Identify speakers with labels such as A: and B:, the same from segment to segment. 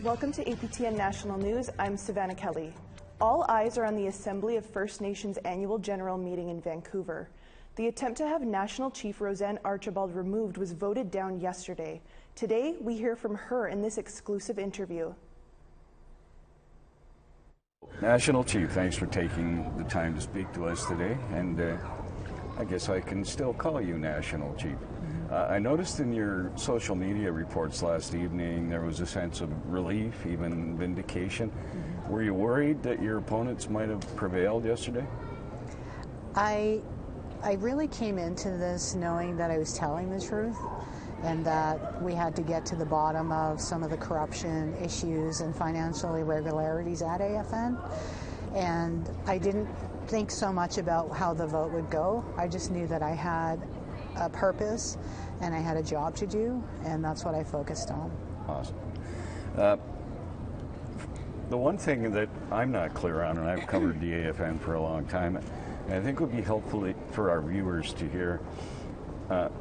A: Welcome to APTN National News. I'm Savannah Kelly. All eyes are on the Assembly of First Nations annual general meeting in Vancouver. The attempt to have National Chief RoseAnne Archibald removed was voted down yesterday. Today, we hear from her in this exclusive interview.
B: National Chief, thanks for taking the time to speak to us today, and I guess I can still call you National Chief. I noticed in your social media reports last evening there was a sense of relief, even vindication. Were you worried that your opponents might have prevailed yesterday?
C: I really came into this knowing that I was telling the truth and that we had to get to the bottom of some of the corruption issues and financial irregularities at AFN. And I didn't think so much about how the vote would go. I just knew that I had a purpose and I had a job to do, and that's what I focused on.
B: Awesome. The one thing that I'm not clear on, and I've covered the AFN for a long time, and I think would be helpful for our viewers to hear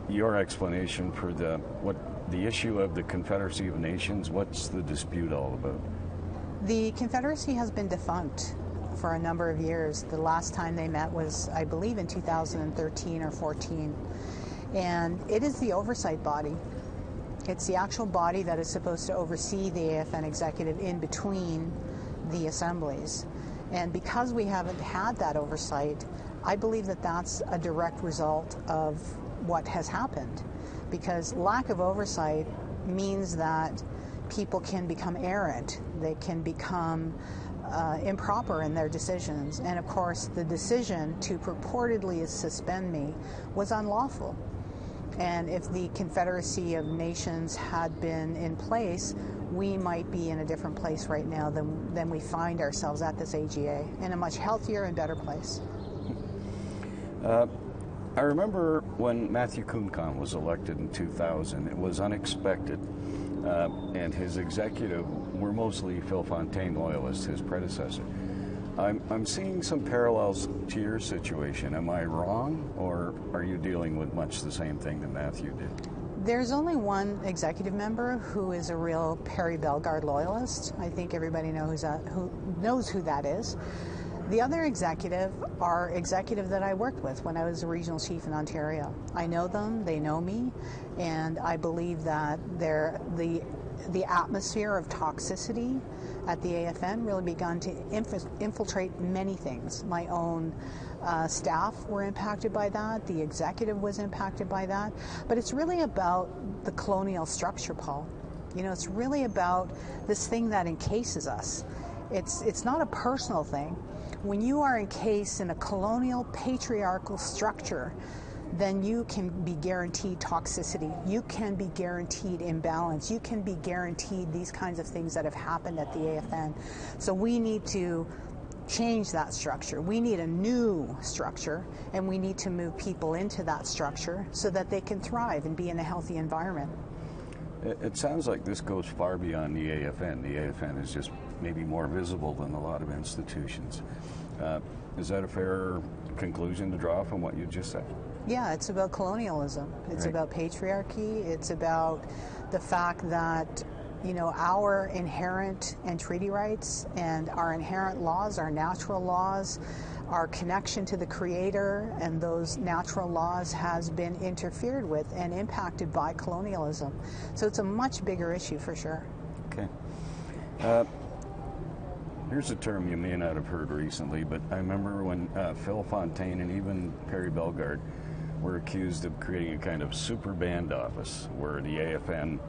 B: your explanation for the issue of the Confederacy of Nations. What's the dispute all about?
C: The Confederacy has been defunct for a number of years. The last time they met was, I believe, in 2013 or 14. And it is the oversight body. It's the actual body that is supposed to oversee the AFN executive in between the assemblies. And because we haven't had that oversight, I believe that that's a direct result of what has happened. Because lack of oversight means that people can become errant. They can become improper in their decisions. And of course, the decision to purportedly suspend me was unlawful. And if the Confederacy of Nations had been in place, we might be in a different place right now than we find ourselves at this AGA, in a much healthier and better place.
B: I remember when Matthew Kuhnkan was elected in 2000, it was unexpected, and his executive were mostly Phil Fontaine loyalists, his predecessor. I'm seeing some parallels to your situation. Am I wrong, or are you dealing with much the same thing that Matthew did?
C: There's only one executive member who is a real Perry Bellegarde loyalist. I think everybody knows who that is. The other executive are executive that I worked with when I was a regional chief in Ontario. I know them, they know me, and I believe that the atmosphere of toxicity at the AFN really begun to infiltrate many things. My own staff were impacted by that. The executive was impacted by that. But it's really about the colonial structure, Paul. You know, it's really about this thing that encases us. It's not a personal thing. When you are encased in a colonial patriarchal structure, then you can be guaranteed toxicity. You can be guaranteed imbalance. You can be guaranteed these kinds of things that have happened at the AFN. So we need to change that structure. We need a new structure, and we need to move people into that structure so that they can thrive and be in a healthy environment.
B: It sounds like this goes far beyond the AFN. The AFN is just maybe more visible than a lot of institutions. Is that a fair conclusion to draw from what you just said?
C: Yeah, it's about colonialism. It's about patriarchy. It's about the fact that, you know, our inherent and treaty rights and our inherent laws, our natural laws, our connection to the Creator and those natural laws has been interfered with and impacted by colonialism. So it's a much bigger issue for sure.
B: Okay. Here's a term you may not have heard recently, but I remember when Phil Fontaine and even Perry Bellegarde were accused of creating a kind of super band office where the AFN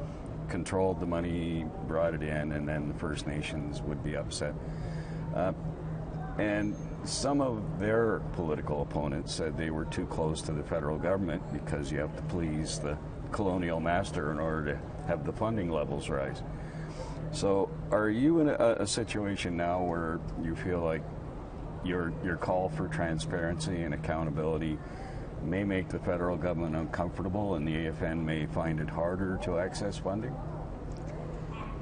B: controlled the money, brought it in, and then the First Nations would be upset. And some of their political opponents said they were too close to the federal government because you have to please the colonial master in order to have the funding levels rise. So are you in a situation now where you feel like your call for transparency and accountability may make the federal government uncomfortable and the AFN may find it harder to access funding?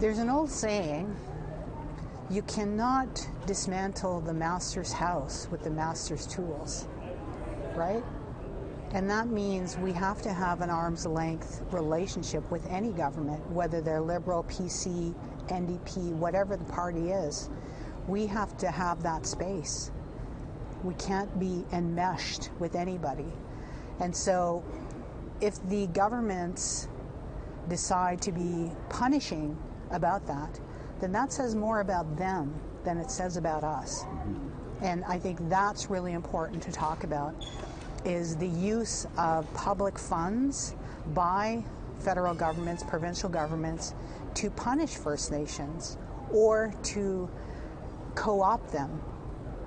C: There's an old saying, you cannot dismantle the master's house with the master's tools, right? And that means we have to have an arm's length relationship with any government, whether they're Liberal, PC, NDP, whatever the party is, we have to have that space. We can't be enmeshed with anybody. And so if the governments decide to be punishing about that, then that says more about them than it says about us. And I think that's really important to talk about, is the use of public funds by federal governments, provincial governments, to punish First Nations or to co-opt them.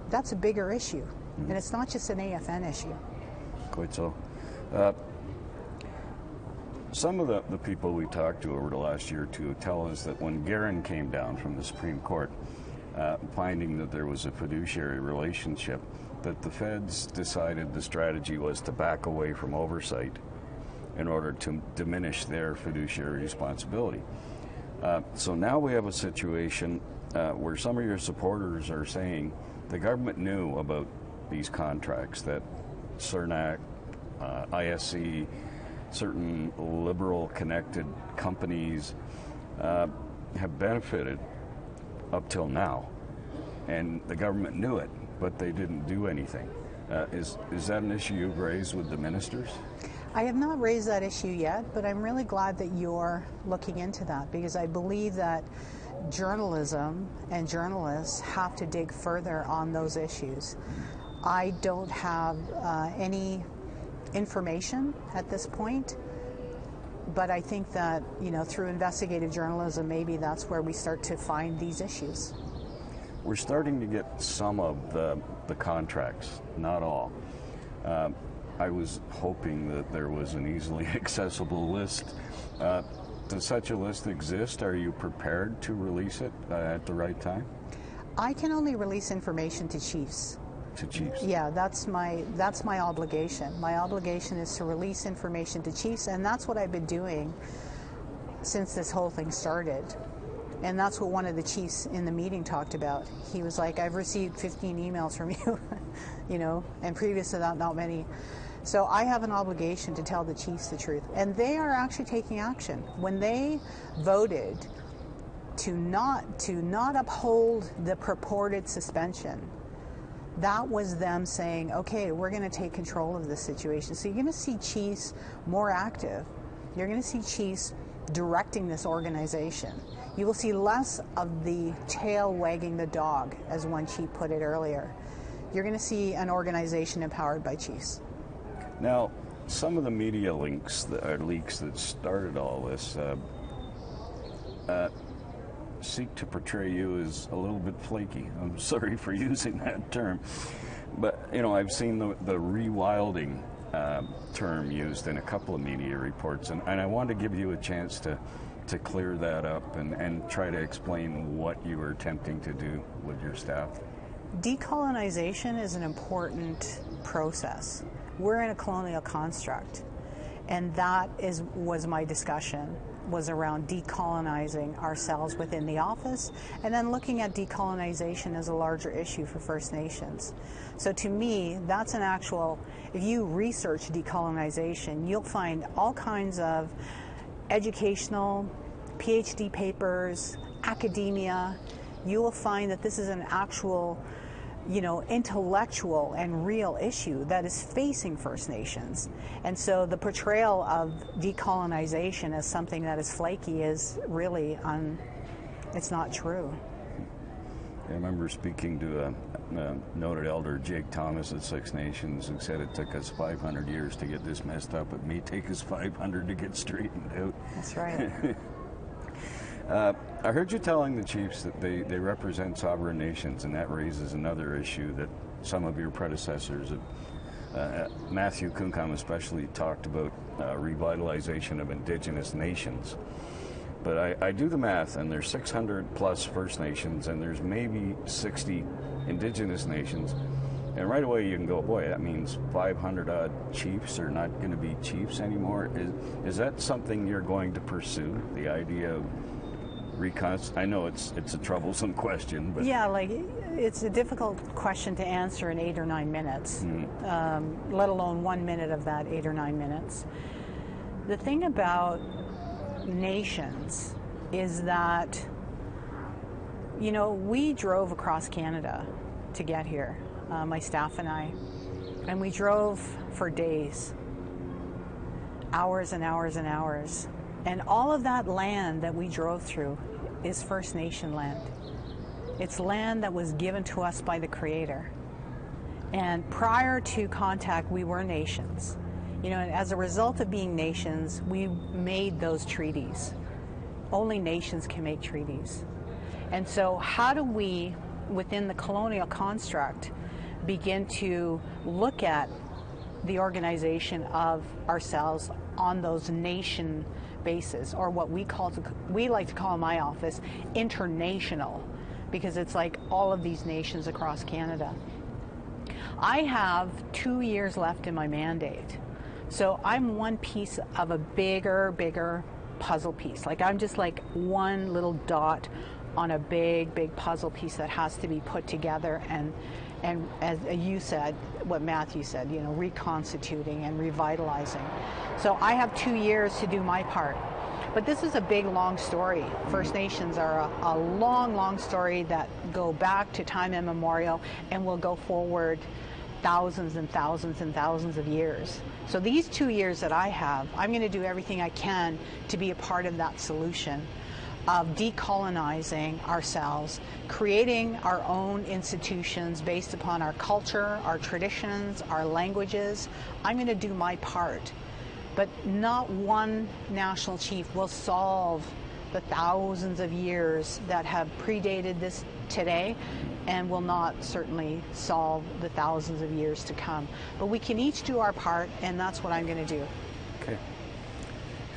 C: That's a bigger issue. And it's not just an AFN issue.
B: Quite so. Some of the people we talked to over the last year or two tell us that when Guerin came down from the Supreme Court, finding that there was a fiduciary relationship, that the feds decided the strategy was to back away from oversight in order to diminish their fiduciary responsibility. So now we have a situation where some of your supporters are saying the government knew about these contracts, that CERNAC, ISC, certain liberal-connected companies have benefited up till now, and the government knew it, but they didn't do anything. Is that an issue you've raised with the ministers?
C: I have not raised that issue yet, but I'm really glad that you're looking into that, because I believe that journalism and journalists have to dig further on those issues. I don't have any information at this point, but I think that, through investigative journalism, maybe that's where we start to find these issues.
B: We're starting to get some of the contracts, not all. I was hoping that there was an easily accessible list. Does such a list exist? Are you prepared to release it at the right time?
C: I can only release information to chiefs.
B: To chiefs?
C: Yeah, that's my obligation. My obligation is to release information to chiefs, and that's what I've been doing since this whole thing started. And that's what one of the chiefs in the meeting talked about. He was like, I've received 15 emails from you, and previous to that, not many. So I have an obligation to tell the chiefs the truth. And they are actually taking action. When they voted to not uphold the purported suspension, that was them saying, okay, we're going to take control of this situation. So you're going to see chiefs more active. You're going to see chiefs directing this organization. You will see less of the tail wagging the dog, as one chief put it earlier. You're going to see an organization empowered by chiefs.
B: Now, some of the media leaks that started all this seek to portray you as a little bit flaky. I'm sorry for using that term, but I've seen the rewilding term used in a couple of media reports, and I want to give you a chance to clear that up and try to explain what you were attempting to do with your staff.
C: Decolonization is an important process. We're in a colonial construct, and that was my discussion, was around decolonizing ourselves within the office, and then looking at decolonization as a larger issue for First Nations. So to me, that's an actual, if you research decolonization, you'll find all kinds of educational, PhD papers, academia. You will find that this is an actual, intellectual and real issue that is facing First Nations. And so the portrayal of decolonization as something that is flaky is really, it's not true.
B: I remember speaking to a noted elder, Jake Thomas at Six Nations, who said it took us 500 years to get this messed up. It may take us 500 to get straightened out.
C: That's right.
B: I heard you telling the chiefs that they represent sovereign nations, and that raises another issue that some of your predecessors, Matthew Kunkam especially, talked about revitalization of Indigenous nations. But I do the math, and there's 600 plus First Nations, and there's maybe 60 Indigenous nations. And right away you can go, boy, that means 500 odd chiefs are not going to be chiefs anymore. Is that something you're going to pursue, the idea of I know it's a troublesome question, but
C: yeah, it's a difficult question to answer in 8 or 9 minutes, let alone 1 minute of that 8 or 9 minutes. The thing about nations is that You know, we drove across Canada to get here, my staff and I, and we drove for days, hours and hours and hours. And all of that land that we drove through is First Nation land. It's land that was given to us by the Creator. And prior to contact, we were nations. You know, and as a result of being nations, we made those treaties. Only nations can make treaties. And so how do we, within the colonial construct, begin to look at the organization of ourselves on those nation bases, or what we like to call in my office international, because it's like all of these nations across Canada. I have 2 years left in my mandate, so I'm one piece of a bigger puzzle piece. Like, I'm just like one little dot on a big puzzle piece that has to be put together and as you said, what Matthew said, you know, reconstituting and revitalizing. So I have 2 years to do my part. But this is a big, long story. First Nations are a long story that go back to time immemorial and will go forward thousands and thousands and thousands of years. So these 2 years that I have, I'm going to do everything I can to be a part of that solution of decolonizing ourselves, creating our own institutions based upon our culture, our traditions, our languages. I'm going to do my part. But not one national chief will solve the thousands of years that have predated this today, and will not certainly solve the thousands of years to come. But we can each do our part, and that's what I'm going to do.
B: Okay.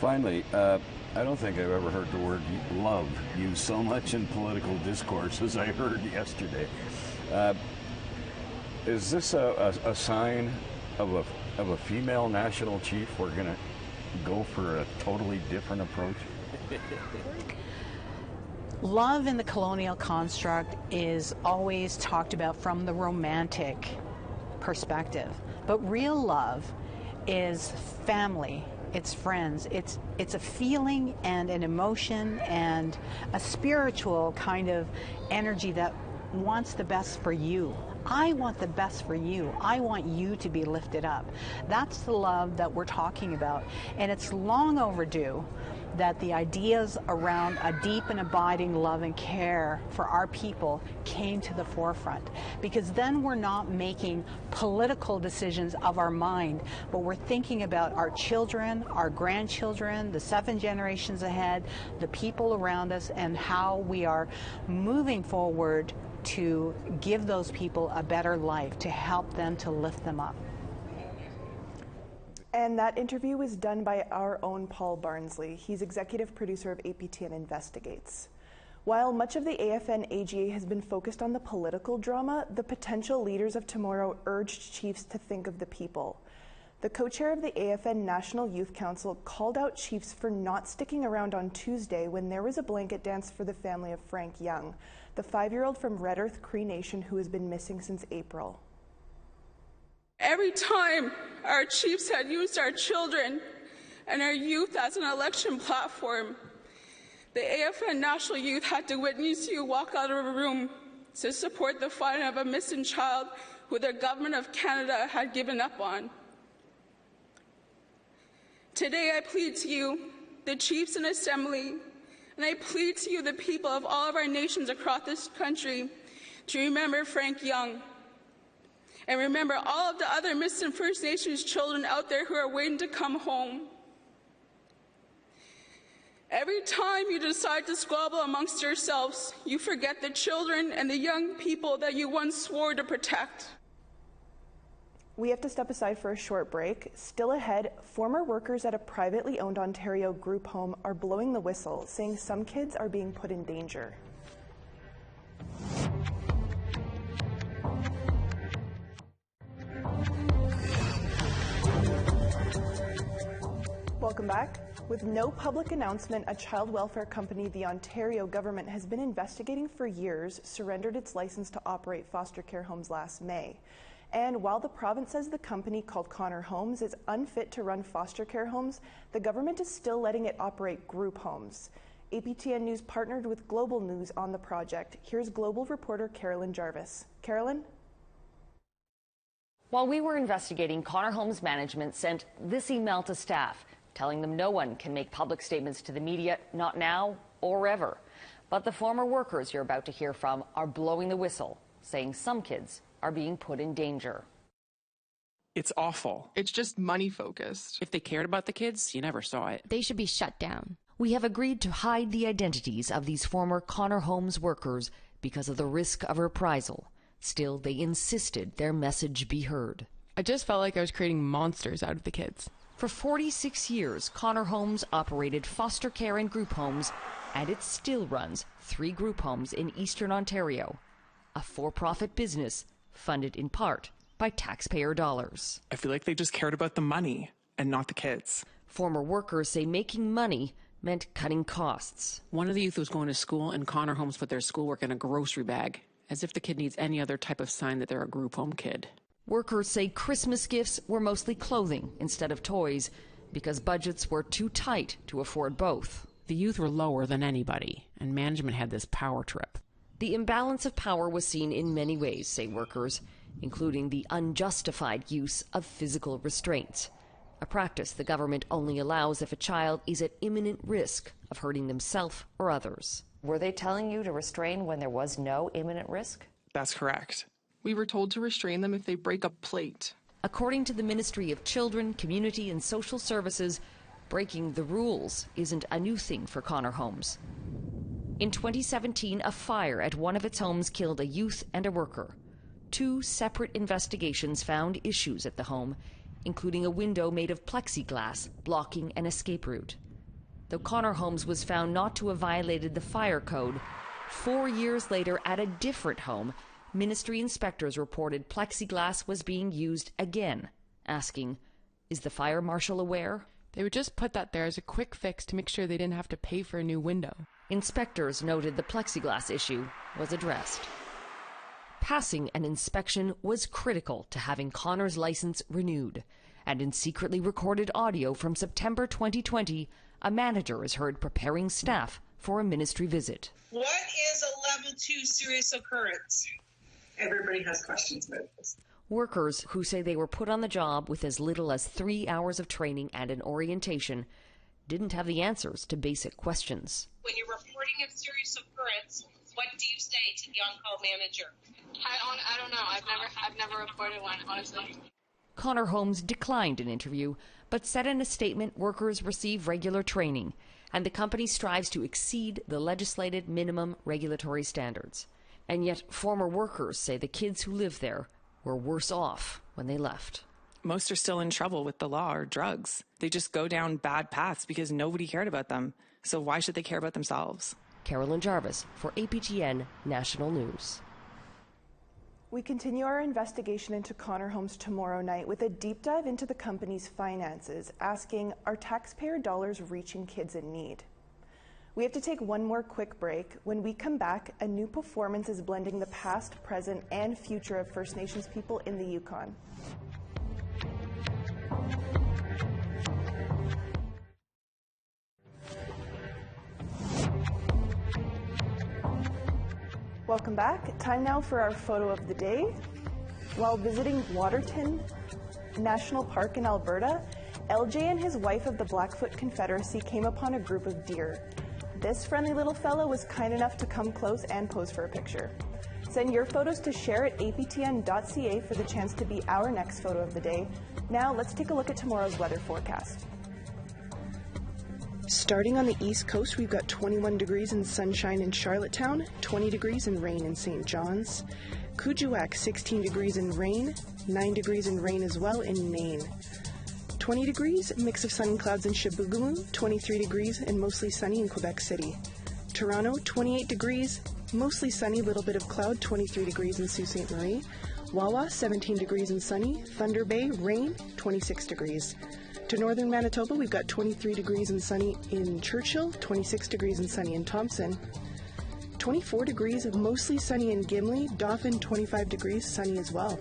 B: Finally, I don't think I've ever heard the word love used so much in political discourse as I heard yesterday. Is this a sign of a female national chief? We're going to go for a totally different approach?
C: Love in the colonial construct is always talked about from the romantic perspective, but real love is family. It's friends. It's a feeling and an emotion and a spiritual kind of energy that wants the best for you. I want the best for you. I want you to be lifted up. That's the love that we're talking about. And it's long overdue that the ideas around a deep and abiding love and care for our people came to the forefront. Because then we're not making political decisions of our mind, but we're thinking about our children, our grandchildren, the 7 generations ahead, the people around us, and how we are moving forward to give those people a better life, to help them, to lift them up.
A: And that interview was done by our own Paul Barnsley. He's executive producer of APTN Investigates. While much of the AFN AGA has been focused on the political drama, the potential leaders of tomorrow urged chiefs to think of the people. The co-chair of the AFN National Youth Council called out chiefs for not sticking around on Tuesday when there was a blanket dance for the family of Frank Young, the 5-year-old from Red Earth Cree Nation who has been missing since April.
D: Every time our chiefs had used our children and our youth as an election platform, the AFN National Youth had to witness you walk out of a room to support the finding of a missing child who the Government of Canada had given up on. Today I plead to you, the chiefs in Assembly, and I plead to you, the people of all of our nations across this country, to remember Frank Young. And remember all of the other missing First Nations children out there who are waiting to come home. Every time you decide to squabble amongst yourselves, you forget the children and the young people that you once swore to protect.
A: We have to step aside for a short break. Still ahead, former workers at a privately owned Ontario group home are blowing the whistle, saying some kids are being put in danger. Welcome back. With no public announcement, a child welfare company the Ontario government has been investigating for years surrendered its license to operate foster care homes last May. And while the province says the company, called Connor Homes, is unfit to run foster care homes, the government is still letting it operate group homes. APTN News partnered with Global News on the project. Here's Global reporter CAROLYN Jarvis. CAROLYN?
E: While we were investigating, Connor Homes Management sent this email to staff, telling them no one can make public statements to the media, not now or ever. But the former workers you're about to hear from are blowing the whistle, saying some kids are being put in danger.
F: It's awful. It's just money focused. If they cared about the kids, you never saw it.
G: They should be shut down.
E: We have agreed to hide the identities of these former Connor Homes workers because of the risk of reprisal. Still, they insisted their message be heard.
F: I just felt like I was creating monsters out of the kids.
E: For 46 years, Connor Homes operated foster care and group homes, and it still runs 3 group homes in Eastern Ontario, a for-profit business funded in part by taxpayer dollars.
F: I feel like they just cared about the money and not the kids.
E: Former workers say making money meant cutting costs.
H: One of the youth was going to school, and Connor Homes put their schoolwork in a grocery bag, as if the kid needs any other type of sign that they're a group home kid.
E: Workers say Christmas gifts were mostly clothing instead of toys because budgets were too tight to afford both.
H: The youth were lower than anybody, and management had this power trip.
E: The imbalance of power was seen in many ways, say workers, including the unjustified use of physical restraints, a practice the government only allows if a child is at imminent risk of hurting themselves or others. Were they telling you to restrain when there was no imminent risk?
F: That's correct. We were told to restrain them if they break a plate.
E: According to the Ministry of Children, Community and Social Services, breaking the rules isn't a new thing for Connor Homes. In 2017, a fire at one of its homes killed a youth and a worker. 2 separate investigations found issues at the home, including a window made of plexiglass blocking an escape route. Though Connor Homes was found not to have violated the fire code, 4 years later at a different home, ministry inspectors reported plexiglass was being used again, asking, is the fire marshal aware?
F: They would just put that there as a quick fix to make sure they didn't have to pay for a new window.
E: Inspectors noted the plexiglass issue was addressed. Passing an inspection was critical to having Connor's license renewed, and in secretly recorded audio from September 2020, a manager is heard preparing staff for a ministry visit.
I: What is a level 2 serious occurrence? Everybody has questions about this.
E: Workers who say they were put on the job with as little as 3 hours of training and an orientation didn't have the answers to basic questions.
I: When you're reporting a serious occurrence, what do you say to the on-call manager?
J: I don't know. I've never reported one, honestly.
E: Connor Homes declined an interview, but said in a statement workers receive regular training, and the company strives to exceed the legislated minimum regulatory standards. And yet former workers say the kids who live there were worse off when they left.
F: Most are still in trouble with the law or drugs. They just go down bad paths because nobody cared about them. So why should they care about themselves?
E: CAROLYN Jarvis for APTN National News.
A: We continue our investigation into Connor Homes tomorrow night with a deep dive into the company's finances, asking, are taxpayer dollars reaching kids in need? We have to take one more quick break. When we come back, a new performance is blending the past, present, and future of First Nations people in the Yukon. Welcome back. Time now for our photo of the day. While visiting Waterton National Park in Alberta, LJ and his wife of the Blackfoot Confederacy came upon a group of deer. This friendly little fellow was kind enough to come close and pose for a picture. Send your photos to share@aptn.ca for the chance to be our next photo of the day. Now let's take a look at tomorrow's weather forecast. Starting on the East Coast, we've got 21 degrees and sunshine in Charlottetown, 20 degrees and rain in St. John's. Kuujjuaq, 16 degrees and rain, 9 degrees and rain as well in Nain. 20 degrees, mix of sun and clouds in Chibougamau, 23 degrees and mostly sunny in Quebec City. Toronto, 28 degrees, mostly sunny, little bit of cloud, 23 degrees in Sault Ste. Marie. Wawa, 17 degrees and sunny. Thunder Bay, rain, 26 degrees. To northern Manitoba, we've got 23 degrees and sunny in Churchill, 26 degrees and sunny in Thompson, 24 degrees of mostly sunny in Gimli, Dauphin 25 degrees, sunny as well.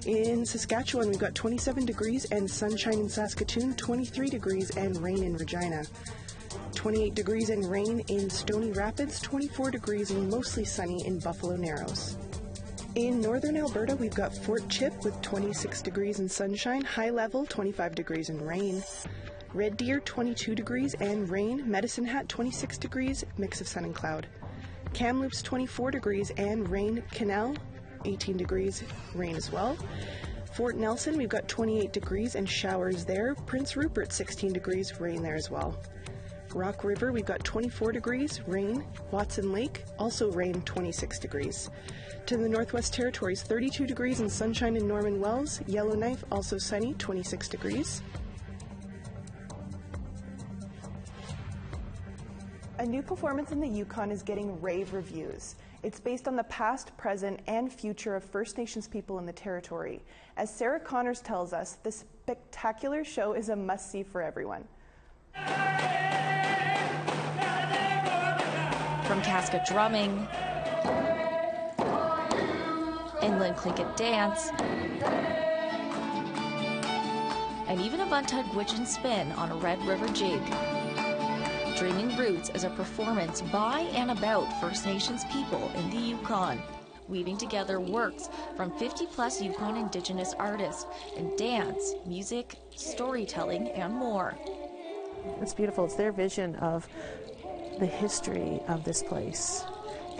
A: In Saskatchewan, we've got 27 degrees and sunshine in Saskatoon, 23 degrees and rain in Regina. 28 degrees and rain in Stony Rapids, 24 degrees and mostly sunny in Buffalo Narrows. In northern Alberta, we've got Fort Chip with 26 degrees and sunshine, high level 25 degrees and rain. Red Deer 22 degrees and rain, Medicine Hat 26 degrees, mix of sun and cloud. Kamloops 24 degrees and rain, Canal 18 degrees, rain as well. Fort Nelson, we've got 28 degrees and showers there. Prince Rupert 16 degrees, rain there as well. Rock River, we've got 24 degrees, rain. Watson Lake, also rain, 26 degrees. To the Northwest Territories, 32 degrees and sunshine in Norman Wells. Yellowknife, also sunny, 26 degrees. A new performance in the Yukon is getting rave reviews. It's based on the past, present, and future of First Nations people in the territory. As Sarah Connors tells us, this spectacular show is a must-see for everyone.
E: From casket drumming, inland clinket dance, and even a buntug Gwich'in spin on a Red River jig. Dreaming Roots is a performance by and about First Nations people in the Yukon, weaving together works from 50-plus Yukon Indigenous artists in dance, music, storytelling, and more.
G: It's beautiful. It's their vision of the history of this place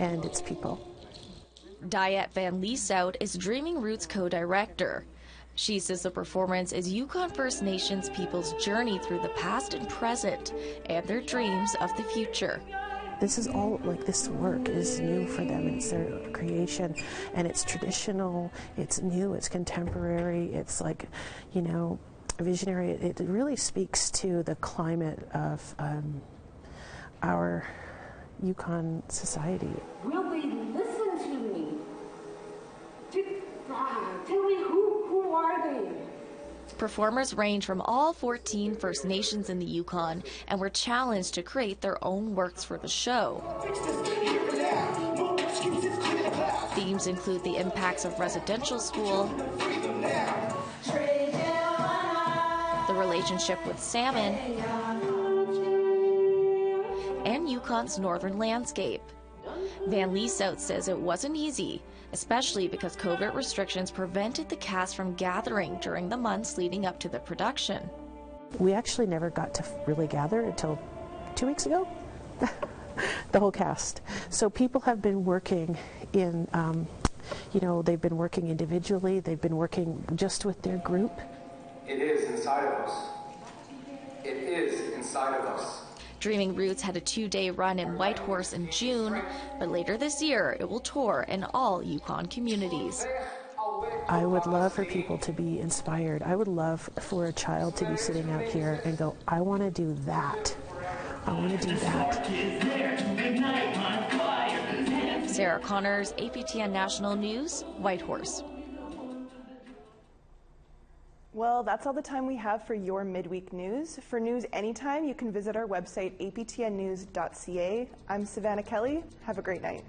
G: and its people.
E: Diet Van Lieshout is Dreaming Roots co-director. She says the performance is Yukon First Nations people's journey through the past and present and their dreams of the future.
G: This is all, like, this work is new for them. It's their creation, and it's traditional, it's new, it's contemporary, it's like, you know, visionary. It really speaks to the climate of our Yukon society.
K: Will they listen to me? Tell me who are they?
E: Performers range from all 14 First Nations in the Yukon and were challenged to create their own works for the show. Themes include the impacts of residential school, the relationship with salmon, and Yukon's northern landscape. Van Lieshout says it wasn't easy, especially because COVID restrictions prevented the cast from gathering during the months leading up to the production.
G: We actually never got to really gather until 2 weeks ago, the whole cast. So people have been working in, you know, they've been working individually, they've been working just with their group.
L: It is inside of us. It is inside of us.
E: Dreaming Roots had a 2-day run in Whitehorse in June, but later this year it will tour in all Yukon communities.
G: I would love for people to be inspired. I would love for a child to be sitting out here and go, I want to do that. I want to do that.
E: Sarah Connors, APTN National News, Whitehorse.
A: Well, that's all the time we have for your midweek news. For news anytime, you can visit our website, aptnnews.ca. I'm Savannah Kelly. Have a great night.